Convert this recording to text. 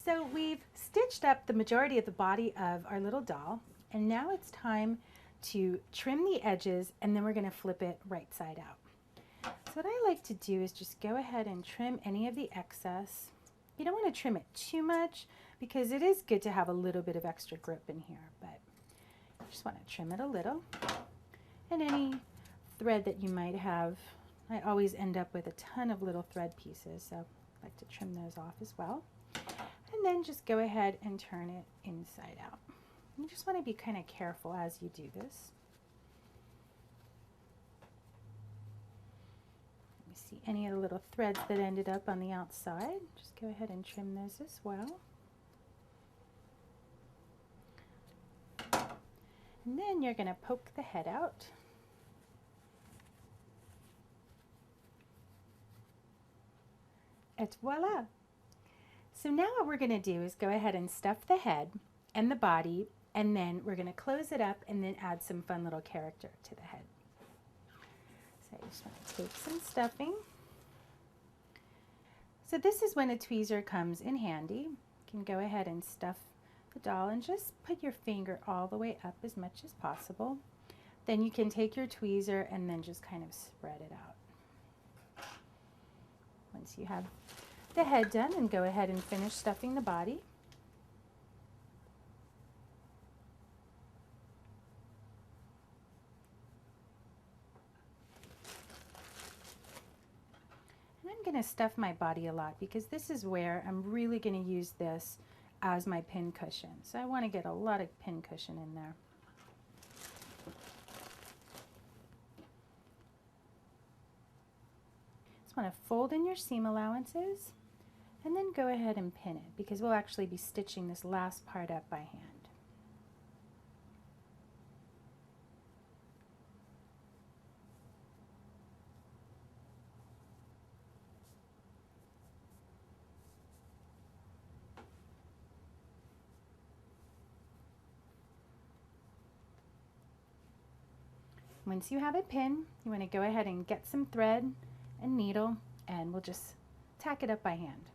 So we've stitched up the majority of the body of our little doll, and now it's time to trim the edges, and then we're going to flip it right side out. So what I like to do is just go ahead and trim any of the excess. You don't want to trim it too much because it is good to have a little bit of extra grip in here, but you just want to trim it a little. And any thread that you might have, I always end up with a ton of little thread pieces, so I like to trim those off as well. And then just go ahead and turn it inside out. You just want to be kind of careful as you do this. Let me see any of the little threads that ended up on the outside. Just go ahead and trim those as well. And then you're going to poke the head out. Et voila! So now what we're going to do is go ahead and stuff the head and the body, and then we're going to close it up and then add some fun little character to the head. So I just want to take some stuffing. So this is when a tweezer comes in handy. You can go ahead and stuff the doll and just put your finger all the way up as much as possible. Then you can take your tweezer and then just kind of spread it out. Once you have the head done, and go ahead and finish stuffing the body. And I'm going to stuff my body a lot because this is where I'm really going to use this as my pin cushion. So I want to get a lot of pin cushion in there. Just want to fold in your seam allowances and then go ahead and pin it because we'll actually be stitching this last part up by hand. Once you have it pinned, you want to go ahead and get some thread and needle, and we'll just tack it up by hand.